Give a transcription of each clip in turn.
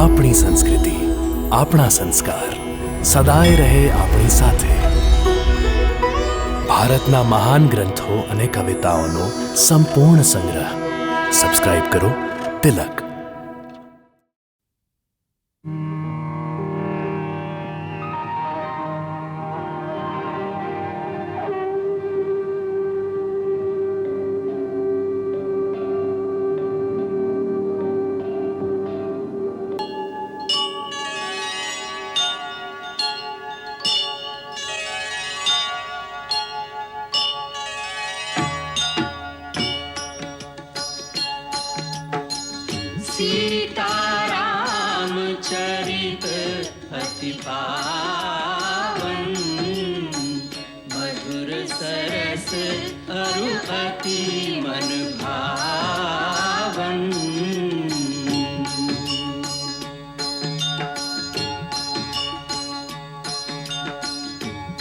આપણી સંસ્કૃતિ, આપણા સંસ્કાર સદાય રહે આપણી સાથે. ભારતના મહાન ગ્રંથો અને કવિતાઓનો સંપૂર્ણ સંગ્રહ. સબસ્ક્રાઇબ કરો તિલક. सीताराम चरित अति पावन, मधुर सरस अरु अति मन भावन.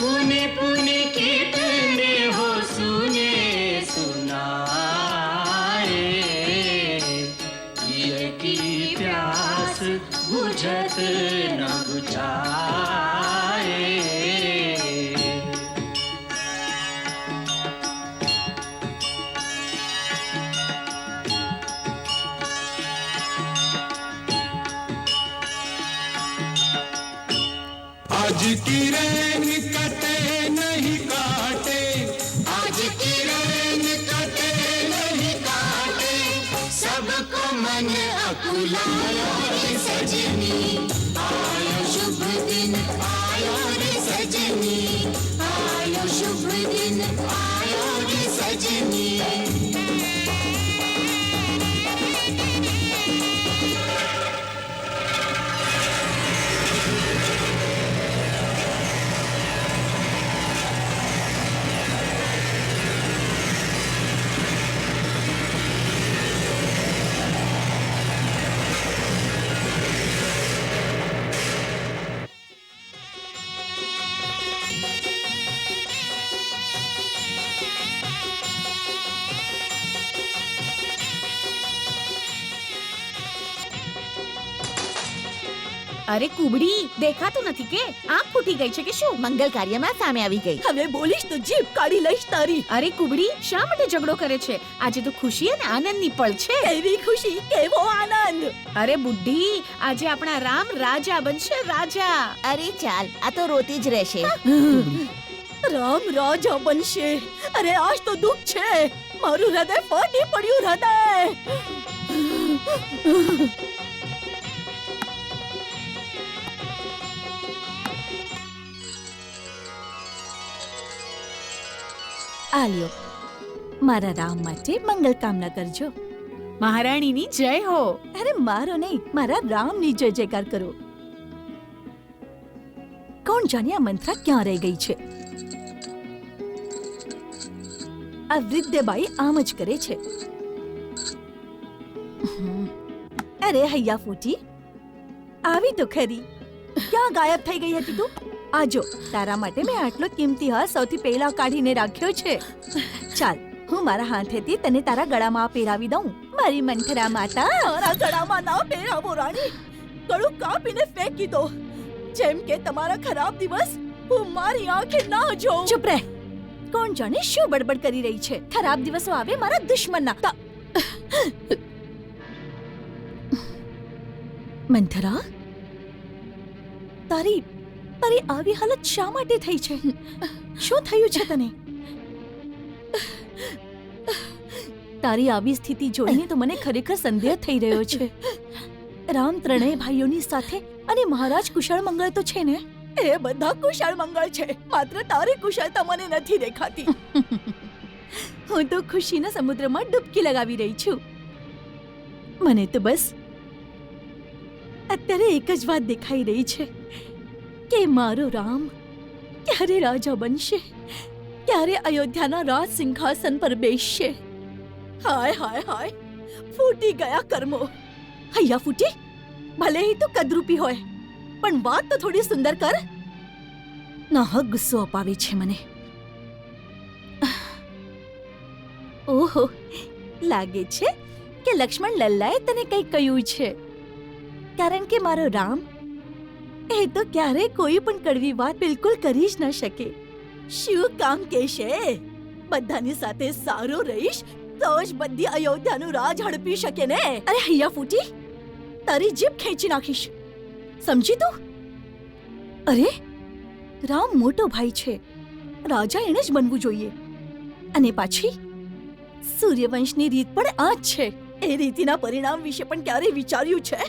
पुने पुने कितने हो सुने सुनाए, की प्यास बुझत न बुझाए. आज की रैन कटे नहीं काटे, आज की रैन कटे नहीं काटे, सबको मन अकुलायो रे सजनी, आयो शुभ दिन आयो रे सजनी, आयो शुभ दिन आयो रे सजनी. અરે કુબડી, દેખાતું નથી કે આંખ ફૂટી ગઈ છે કે શું? મંગલ કાર્યમાં સામે આવી ગઈ. હવે બોલીશ તો જીભ કાઢી લઈશ તારી. અરે કુબડી, શા માટે ઝઘડો કરે છે? આજે તો ખુશી અને આનંદની પળ છે. કેવી ખુશી, કેવો આનંદ. અરે બુઢી, આજે આપણા રામ રાજા બનશે, રાજા. અરે ચાલ, આ તો રોતી જ રહેશે. રામ રાજા બનશે. અરે આજ તો દુઃખ છે. મારું હૃદય ફાટી પડ્યું, હૃદય. આલ્યો, મારા રામ માટે મંગલ કામના કરજો. મહારાણીની જય હો. અરે મારો નહીં, મારા રામની જય જયકાર કરો. કોણ જાણે આ મંત્રા ક્યાં રહી ગઈ છે? આ વૃદ્ધ બાઈ આમ જ કરે છે. અરે હૈયા ફૂટી, આવી તો ખરી. ક્યાં ગાયબ થઈ ગઈ હતી તું? આજો, તારા માટે મેં આટલો કિંમતી હાર સૌથી પહેલા કાઢીને રાખ્યો છે. ચાલ, હું મારા હાથેથી તને તારા ગળામાં પહેરાવી દઉં. મારી મંથરા માતા. મારા ગળામાં ના પહેરાવો રાણી. ગળું કાપીને ફેંકી દો. જેમ કે તમારા ખરાબ દિવસ હું મારી આંખે ના જોઉં. ચૂપ રહે. કોણ જાણે શું બડબડ કરી રહી છે? ખરાબ દિવસો આવે મારા દુશ્મનના. મંથરા, તારી આવી હાલત શા માટે થઈ છે? શું થયું છે તને? તારી આવી સ્થિતિ જોઈને તો મને ખરેખર સંદેહ થઈ રહ્યો છે. રામ ત્રણેય ભાઈઓની સાથે અને મહારાજ કુશળ મંગળ તો છે ને? એ બધા કુશળ મંગળ છે, માત્ર તારી કુશળતા મને નથી દેખાતી. હું તો ખુશીના સમુદ્રમાં ડૂબકી લગાવી રહી છું. મને તો બસ અત્યારે એક જ વાત દેખાઈ રહી છે કે મારો રામ ક્યારે રાજા બનશે, ક્યારે અયોધ્યાના રાજ સિંહાસન પર બેસશે. હાય હાય હાય, ફૂટી ગયા કર્મો. હૈયા ફૂટી, ભલે એ તો કદરૂપી હોય, પણ વાત તો થોડી સુંદર કર. નાહક ગુસ્સો અપાવે છે મને. ઓહો, લાગે છે કે લક્ષ્મણ લલ્લાએ તને કંઈ કહ્યું છે. કારણ કે મારો રામ એ તો ક્યારેય કોઈ પણ કડવી વાત બિલકુલ કરી જ ન શકે. શું કામ કહેશે? બધાની સાથે સારો રહીશ તો જ બધી અયોધ્યાનું રાજ હડપી શકે ને. અરે હૈયા ફૂટી, તારી જીભ ખેંચી નાખીશ, સમજી તું? અરે રામ મોટો ભાઈ છે, રાજા એને જ બનવું જોઈએ. અને પાછી સૂર્યવંશની રીત પણ આ જ છે. એ રીતિના પરિણામ વિશે પણ ક્યારે વિચાર્યું છે?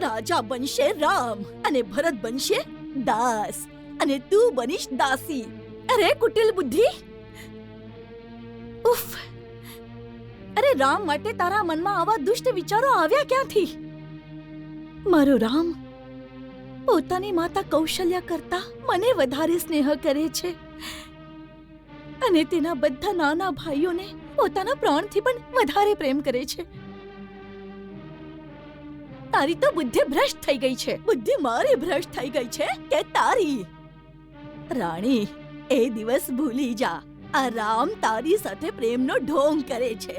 રાજા બનશે રામ અને ભરત બનશે દાસ અને તું બનીશ દાસી. અરે કુટિલ બુદ્ધિ! ઉફ! અરે રામ માટે તારા મનમાં આવા દુષ્ટ વિચારો આવ્યા ક્યાંથી? મારો રામ પોતાની માતા કૌશલ્યા કરતા મને વધારે સ્નેહ કરે છે અને તેના બધા નાના ભાઈઓને પોતાના પ્રાણથી પણ વધારે પ્રેમ કરે છે. તારી તો બુદ્ધિ ભ્રષ્ટ થઈ ગઈ છે. બુદ્ધિ મારી ભ્રષ્ટ થઈ ગઈ છે કે તારી? રાણી, એ દિવસ ભૂલી જા. આ રામ તારી સાથે પ્રેમનો ઢોંગ કરે છે,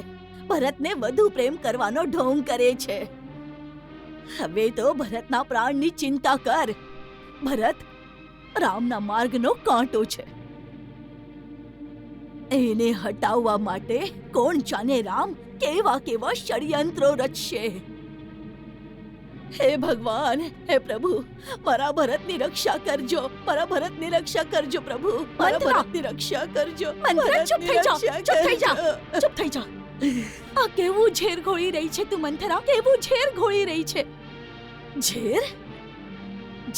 ભરતને વધુ પ્રેમ કરવાનો ઢોંગ કરે છે. હવે તો ભરતના પ્રાણની ચિંતા કર. ભરત રામના માર્ગનો કાંટો છે. એને હટાવવા માટે કોણ જાણે રામ કેવા કેવા ષડયંત્રો રચશે. હે ભગવાન, હે પ્રભુ, મારા ભરતની રક્ષા કરજો, મારા ભરતની રક્ષા કરજો પ્રભુ, મારા મંત્રા! ભરતની રક્ષા કરજો. મંત્રા, ચૂપ થઈ જા, ભરતની ચૂપ થઈ જા, રક્ષા ચૂપ થઈ જા. આ કેવું ઝેર ઘોળી રહી છે તું મંથરા, કેવું ઝેર ઘોળી રહી છે. ઝેર?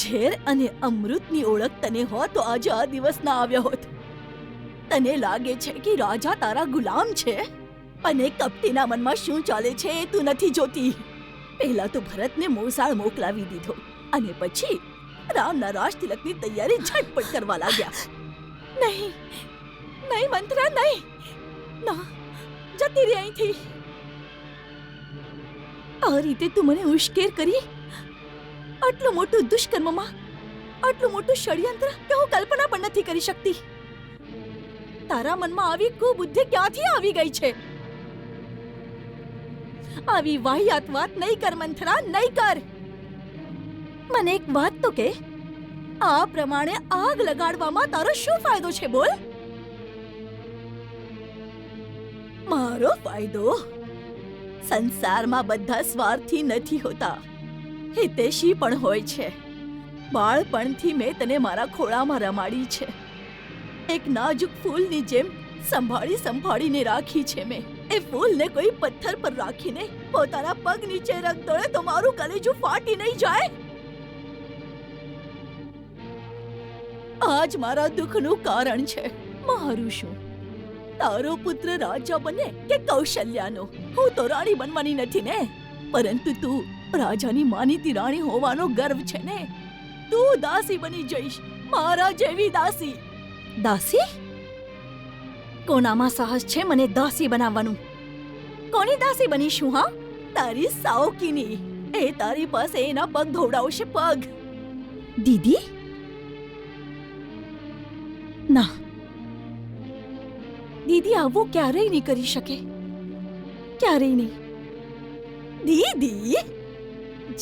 ઝેર અને અમૃતની ઓળખ તને હોત તો આજે આ દિવસ ના આવ્યો હોત. તને લાગે છે કે રાજા તારા ગુલામ છે? અને કપટીના મનમાં શું ચાલે છે એ તું નથી જોતી. પહેલા તો ભરતને મોસાળ મોકલાવી દીધો અને પછી રામના રાજ તિલકની તૈયારી ઝટપટ કરવા લાગ્યા. નહીં, નહીં મંત્રા, નહીં. ના, જતી રહી અહીંથી. આ રીતે તું મને ઉશ્કેર કરી આટલું મોટું દુષ્કર્મમાં, આટલું મોટું ષડયંત્ર કે હું કલ્પના પણ નથી કરી શકતી. તારા મનમાં આવી કુબુદ્ધિ ક્યાંથી આવી ગઈ છે? આવી વાહિયાત વાત નહીં કર મંથરા, નહીં કર. મને એક વાત તો કે, આ પ્રમાણે આગ લગાડવામાં તારો શું ફાયદો છે? બોલ. મારો ફાયદો? સંસારમાં બધા સ્વાર્થી નથી હોતા, હિતેશી પણ હોય છે. બાળપણથી મેં તને મારા ખોળામાં રમાડી છે. એક નાજુક ફૂલની જેમ સંભાળી સંભાળીને રાખી છે મેં. એ ફૂલને કોઈ પથ્થર પર રાખીને પોતાના પગ નીચે રખ દોડે તો મારું કલેજું ફાટી નહીં જાય? આજ મારા દુઃખનું કારણ છે. મારું શું? તારો પુત્ર રાજા બને કે કૌશલ્યાનો? હું તો રાણી બનવાની નથી ને, પરંતુ તું રાજાની માનીતી રાણી હોવાનો ગર્વ છે ને. તું દાસી બની જઈશ, મારા જેવી દાસી. દાસી? કોનામાં સાહસ છે મને દાસી બનાવવાનું? કોની દાસી બનીશું? હા, તારી સાવકીની. એ તારી પાસે એના પગ ધોવડાવશે, પગ. દીદી? ના, દીદી આવું ક્યારેય નહીં કરી શકે, ક્યારેય નહીં. દીદી?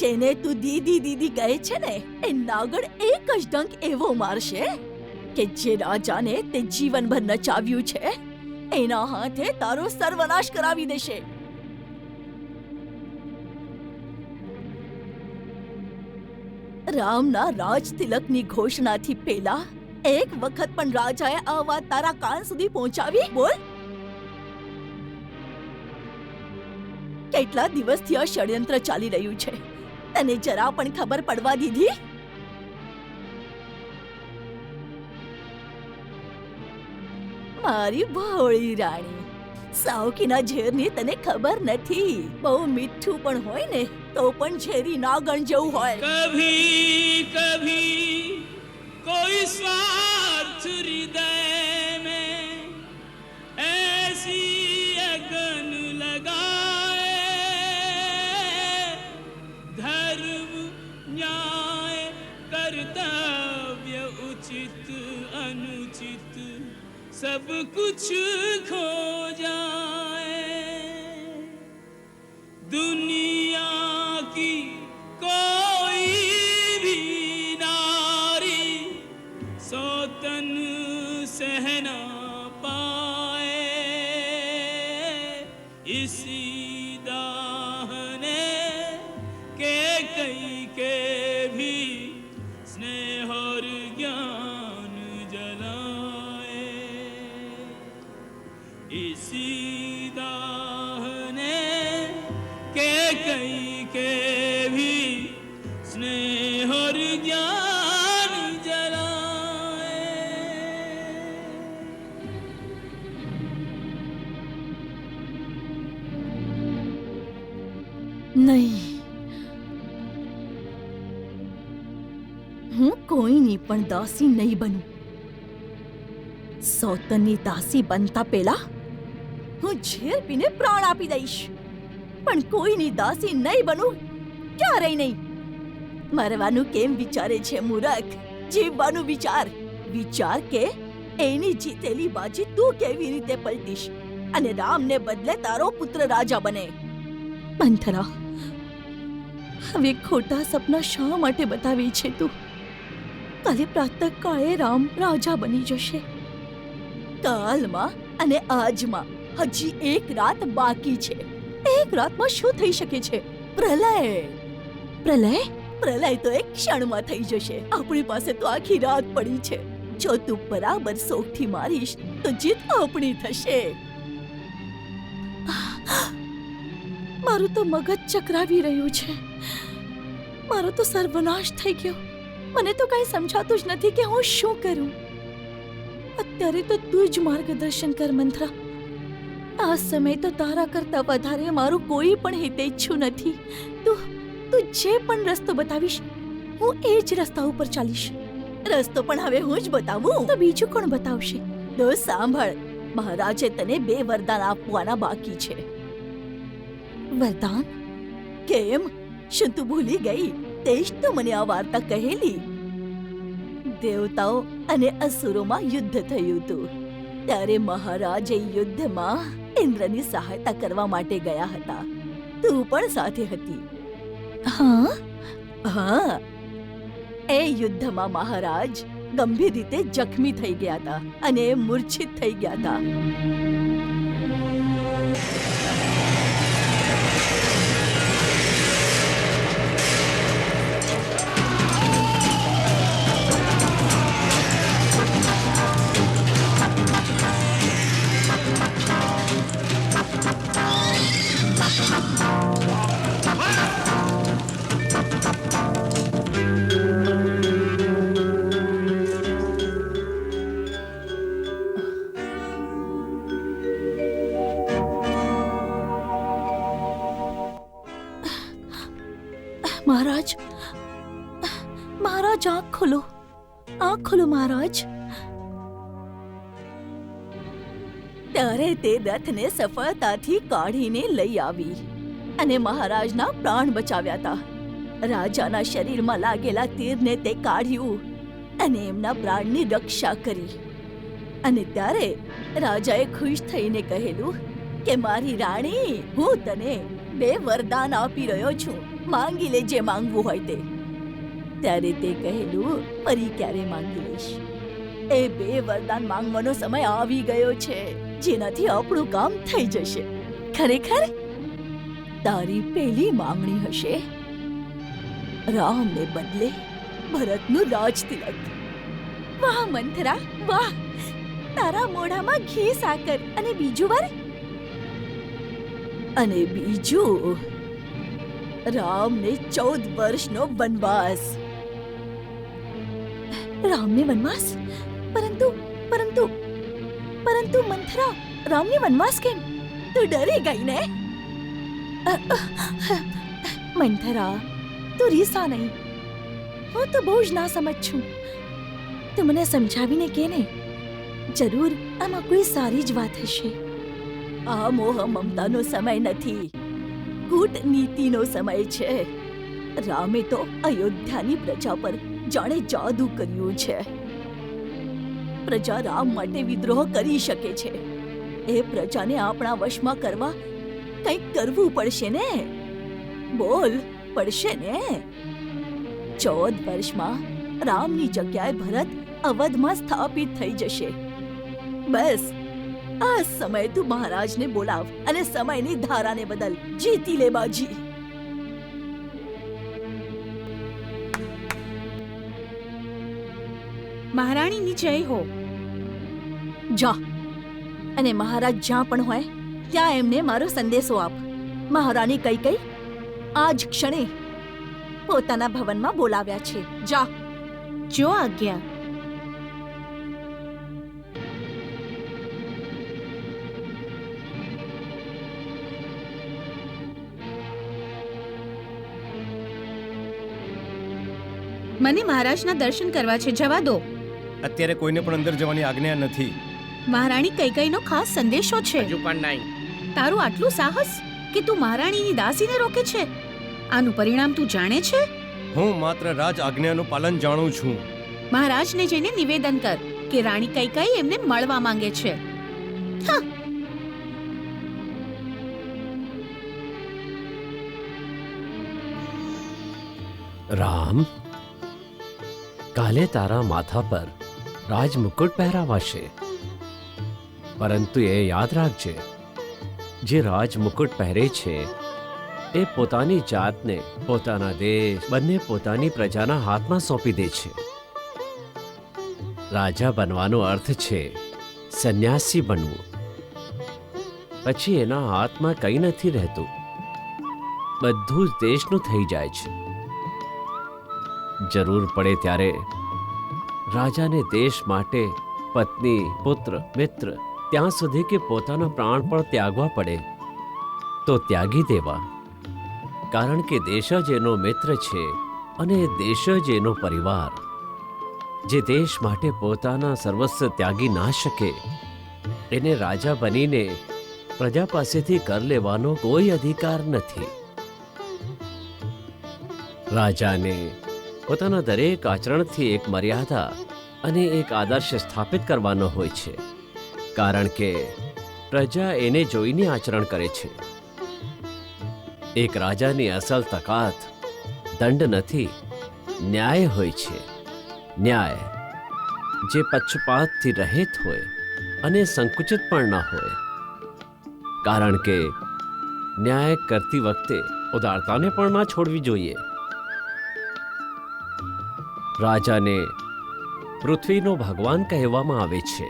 જેને તું દીદી દીદી કહે છે ને, એ નાગણ એક જ ડંક એવો મારશે કે જે રાજાને તે જીવનભર નચાવ્યું છે એના હાથે તારો સર્વનાશ કરાવી દેશે. રામના રાજ તિલકની ઘોષણાથી પહેલા એક વખત પણ રાજાએ આ વાત તારા કાન સુધી પહોંચાવી? બોલ. કેટલા દિવસથી આ ષડયંત્ર ચાલી રહ્યું છે, તને જરા પણ ખબર પડવા દીધી? મારી ભોળી રાણી, સાવકીના ઝેરની તને ખબર નથી. બહુ મીઠું પણ હોય ને તો પણ ઝેરી નાગણ જેવું હોય. कभी कभी कोई स्वार्थ हृदय में ऐसी अगन लगाए, धर्म न्याय कर्तव्य उचित अनुचित सब कुछ खो जाए. दुनिया की कोई હું કોઈની પણ દાસી નહીં બનું. સૌતનની દાસી બનતા પહેલા હું ઝેર પીને પ્રાણ આપી દઈશ, પણ કોઈની દાસી નહીં બનું, ક્યારેય નહીં. મરવાનું કેમ વિચારે છે મૂરખ? જીવવાનું વિચાર. વિચાર કે એની જીતેલી બાજી તું કેવી રીતે પલટીશ અને રામને બદલે તારો પુત્ર રાજા બને. મંથરા, હવે ખોટા સપના શા માટે બતાવે છે તું? કાલે પ્રાતઃકાળે રામ રાજા બની જશે. કાલમાં અને આજમાં હજી એક રાત બાકી છે. એક રાતમાં શું થઈ શકે છે? પ્રલય. પ્રલય? પ્રલય તો એક ક્ષણમાં થઈ જશે. આપણી પાસે તો આખી રાત પડી છે. જો તું બરાબર શોખથી મારીશ તો જીત આપણી થશે. મારું તો મગજ ચકરાવી રહ્યું છે. મારો તો સર્વનાશ થઈ ગયો. મને તો કઈ સમજાતું જ નથી કે હું શું કરું. અત્યારે તો તું જ માર્ગદર્શન કર મંથરા. આ સમય તો તારા કરતા વધારે મારું કોઈ પણ હિતેચ્છુ નથી. તું જે પણ રસ્તો બતાવીશ હું એ જ રસ્તા ઉપર ચાલીશ. રસ્તો પણ હવે હું જ બતાવું તો બીજું કોણ બતાવશે? તો સાંભળ, મહારાજે તને 2 વરદાન આપવાના બાકી છે. વરદાન? કેમ? શું તું ભૂલી ગઈ? તે જ તો મને આ વાર્તા કહેલી. દેવતાઓ અને અસુરોમાં યુદ્ધ થયું હતું. ત્યારે મહારાજ એ યુદ્ધમાં ઇન્દ્રની સહાયતા કરવા માટે ગયા હતા. તું પણ સાથે હતી. હા હા. એ યુદ્ધમાં મહારાજ ગંભીર રીતે જખમી થઈ ગયા હતા અને મૂર્છિત થઈ ગયા હતા. મહારાજ, મહારાજ આંખ ખોલો, આંખ ખોલો મહારાજ. ત્યારે તે રથને સફળતાથી કાઢીને લઈ આવી અને મહારાજના પ્રાણ બચાવ્યા હતા. રાજાના શરીરમાં લાગેલા તીરને તે કાઢ્યું અને એમના પ્રાણની રક્ષા કરી. અને ત્યારે રાજાએ ખુશ થઈને કહેલું કે મારી રાણી, હું તને 2 વરદાન આપી રહ્યો છું. માંગી લે જે માંગવું હોય તે. ત્યારે તે કહેલું, ફરી ક્યારે માંગી લઈશ. એ 2 વરદાન માંગવાનો સમય આવી ગયો છે, જેનાથી આપણું કામ થઈ જશે. ખરેખર તારી પહેલી માંગણી હશે રામને બદલે ભરતનું રાજતિલક. વાહ મંથરા, વાહ! તારા મોઢામાં ઘી સાકર. અને બીજું વર? અને બીજું રામને 14 વર્ષનો વનવાસ. રામને વનવાસ? પરંતુ પરંતુ પરંતુ મંથરા, રામને વનવાસ કેમ? તું ડરી ગઈ ને? મંથરા, તું રીસા નહીં. હું તો બહુ જ ના સમજ છું. તું મને સમજાવીને કે ને. જરૂર આમાં કોઈ સારી જ વાત હશે. આ મોહ મમતાનો સમય નથી, કૂટનીતિનો સમય છે. રામે તો અયોધ્યાની પ્રજા પર જાણે જાદુ કર્યું છે. પ્રજા રામ માટે વિદ્રોહ કરી શકે છે. એ પ્રજાને આપણા વશમાં કરવા કંઈક કરવું પડશે ને. બોલ, પડશે ને? 14 વર્ષમાં રામની જગ્યાએ ભરત અવધમાં સ્થાપિત થઈ જશે. બસ આ સમય તું મહારાજને બોલાવ અને સમયની ધારાને બદલ. જીતી લે બાજી. મહારાણીની જય હો. જા, અને મહારાજ જ્યાં પણ હોય ત્યાં એમને મારો સંદેશો આપ. મહારાણી કઈ આ જ ક્ષણે પોતાના ભવનમાં બોલાવ્યા છે. જા. જો આજ્ઞા. મને મહારાજના દર્શન કરવા છે, જવા દો. અત્યારે કોઈને પણ અંદર જવાની આજ્ઞા નથી. મહારાણી કૈકેયીનો ખાસ સંદેશો છે. હજુ પણ નહીં. તારું આટલું સાહસ કે તું મહારાણીની દાસીને રોકે છે? આનું પરિણામ તું જાણે છે? હું માત્ર રાજ આજ્ઞાનું પાલન જાણું છું. મહારાજને જઈને નિવેદન કર કે રાણી કૈકેયી એમને મળવા માંગે છે. હા. રામ, કાલે તારા માથા પર રાજમુકુટ પહેરાવાશે, પરંતુ એ યાદ રાખજે, જે રાજમુકુટ પહેરે છે એ પોતાની જાતને, પોતાના દેશ બંને પોતાની પ્રજાના હાથમાં સોંપી દે છે. રાજા બનવાનો અર્થ છે સંન્યાસી બનવું. પછી એના હાથમાં કંઈ નથી રહેતું, બધું જ દેશનું થઈ જાય છે. જરૂર પડે ત્યારે રાજાને દેશ માટે પત્ની, પુત્ર, મિત્ર, ત્યાં સુધી કે પોતાના પ્રાણ પણ ત્યાગવા પડે તો ત્યાગી દેવા. કારણ કે દેશ જ એનો મિત્ર છે અને દેશ જ એનો પરિવાર. જે દેશ માટે પોતાના સર્વસ્વ ત્યાગી ના શકે એને રાજા બનીને પ્રજા પાસેથી કર લેવાનો કોઈ અધિકાર નથી. રાજાને પોતાના દરેક આચરણથી એક મર્યાદા અને એક આદર્શ સ્થાપિત કરવાનો હોય છે, કારણ કે પ્રજા એને જોઈને આચરણ કરે છે. એક રાજાની અસલ તાકાત દંડ નથી, ન્યાય હોય છે. ન્યાય જે પક્ષપાતથી રહિત હોય અને સંકુચિત પણ ન હોય, કારણ કે ન્યાય કરતી વખતે ઉદારતાને પણ ના છોડવી જોઈએ. રાજાને પૃથ્વીનો ભગવાન કહેવામાં આવે છે,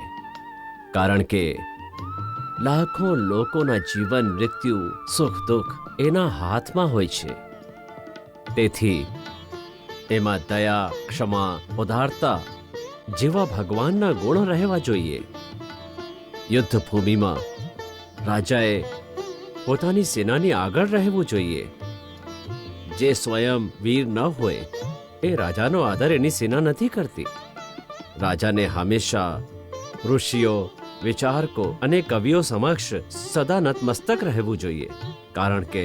કારણ કે લાખો લોકોના જીવન, મૃત્યુ, સુખ દુઃખ એના હાથમાં હોય છે. તેથી એમાં દયા, ક્ષમા, ઉદારતા જેવા ભગવાનના ગુણ રહેવા જોઈએ. યુદ્ધ ભૂમિમાં રાજાએ પોતાની સેનાની આગળ રહેવું જોઈએ. જે સ્વયં વીર ન હોય એ રાજાનો આદર એની સેના નથી કરતી. રાજાને હંમેશા ઋષિઓ, વિચારકો અને કવિઓ સમક્ષ સદા નતમસ્તક રહેવું જોઈએ, કારણ કે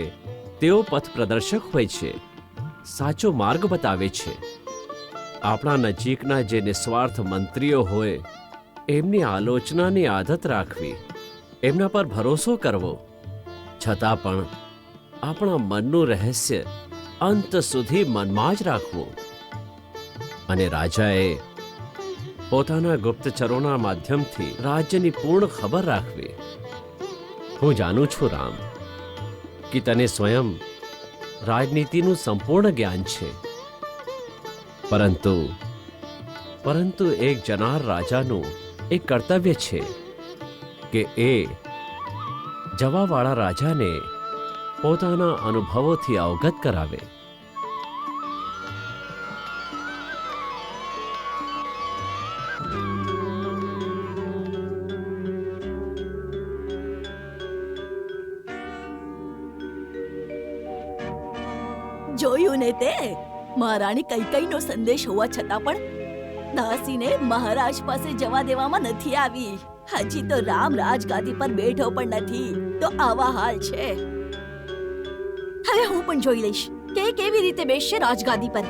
તેઓ પથ પ્રદર્શક હોય છે, સાચો માર્ગ બતાવે છે. આપણા નજીકના જે નિસ્વાર્થ મંત્રીઓ હોય એમની આલોચનાની આદત રાખવી, એમના પર ભરોસો કરવો, છતાં પણ આપણા મનનું રહસ્ય અંત સુધી મનમાં જ રાખવું. અને રાજાએ પોતાના ગુપ્તચરોના માધ્યમથી રાજ્યની પૂર્ણ ખબર રાખવી. હું જાણું છું રામ કે તને સ્વયં રાજનીતિનું સંપૂર્ણ જ્ઞાન છે, પરંતુ એક જનાર રાજાનું એક કર્તવ્ય છે કે એ જવાવાળા રાજાને પોતાના અનુભવોથી અવગત કરાવે. જોયું ને તે? મહારાણી કૈકેયીનો સંદેશ હોવા છતાં પણ દાસીને મહારાજ પાસે જવા દેવામાં નથી આવી. હજી તો રામ રાજગાદી પર બેઠો પણ નથી, તો આવા હાલ છે. હવે હું પણ જોઈ લઈશ કે કેવી રીતે બેસશે રાજગાદી પર.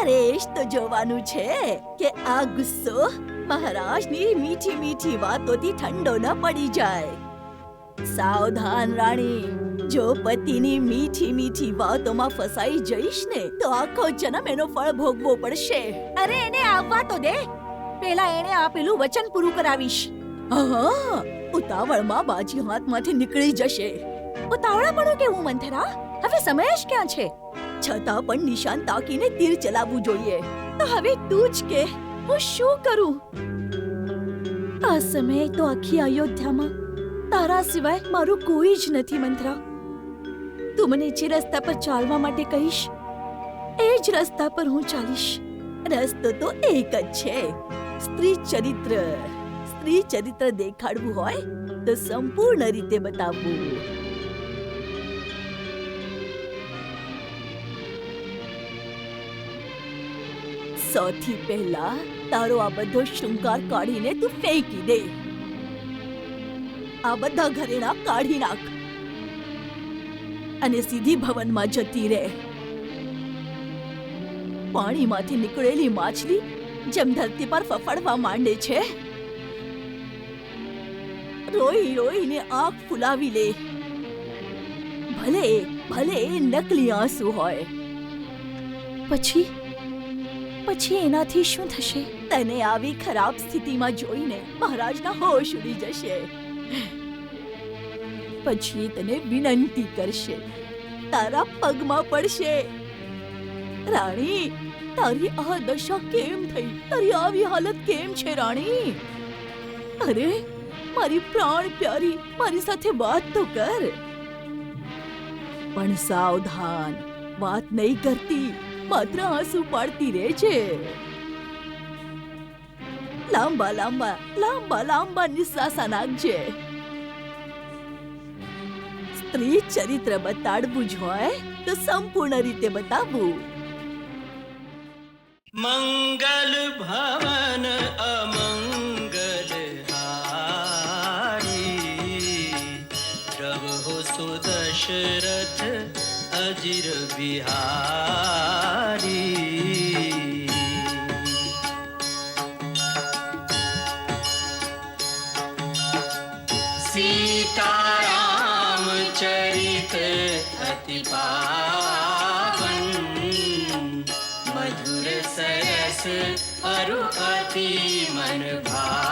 અરે એ જ તો જોવાનું છે કે આ ગુસ્સો મહારાજની મીઠી મીઠી વાતોથી ઠંડો ન પડી જાય. સાવધાન રાણી, જો પતિની મીઠી મીઠી વાતોમાં ફસાઈ જઈશ ને તો આખો જન્મ એનો ફળ ભોગવો પડશે. અરે એને આવવા તો દે, પેલા એને આપેલું વચન પૂરું કરાવીશ. હા, ઉતાવળમાં બાજી હાથમાંથી નીકળી જશે. ઉતાવળા પડો કેવું મંથરા? હવે સમય જ ક્યાં છે? છતાં પણ નિશાન તાકીને તીર ચલાવવું જોઈએ. તો હવે તું જ કે હું શું કરું? આ સમયે તો આખી અયોધ્યામાં તારા સિવાય મારું કોઈ જ નથી મંથરા. તું મને જે રસ્તા પર ચાલવા માટે કહીશ એ જ રસ્તા પર હું ચાલીશ. રસ્તો તો એક જ છે, સ્ત્રી ચરિત્ર. સ્ત્રી ચરિત્ર દેખાડવું હોય તો સંપૂર્ણ રીતે બતાવવું. સૌથી પહેલા તારો આ બધો શૃંગાર કાઢીને તું ફેંકી દે. આ બધા ઘરેણા કાઢી નાખ અને સીધી ભવનમાં જતી રહે. પાણીમાંથી નીકળેલી માછલી જેમ ધરતી પર ફફડવા માંડે છે, રોઈ રોઈને આંખ ફુલાવી લે. ભલે ભલે એ નકલી આંસુ હોય. પછી એનાથી શું થશે? તને આવી ખરાબ સ્થિતિમાં જોઈને મહારાજના હોશ ઉડી જશે. પછી તને વિનંતી કરશે, તારા પગમાં પડશે. રાણી, તારી આ દશા કેમ થઈ? તારી આવી હાલત કેમ છે રાણી? અરે મારી પ્રાણ પ્યારી, મારી સાથે વાત તો કર. પણ સાવધાન, વાત નહીં કરતી, માત્ર આંસુ પાડતી રહે છે. લાંબા લાંબા લાંબા લાંબા નિશ્વાસા નાખજે. સ્ત્રી ચરિત્ર બતાડવું જ હોય તો સંપૂર્ણ રીતે બતાવવું. મંગલ ભવન અમંગલ હારી, પ્રભુ સુદશરથ અજીર બિહારી. સીતારામ ચરિત અતિ પાવન, મધુર સરસ અરુ અતિ મન ભાવન.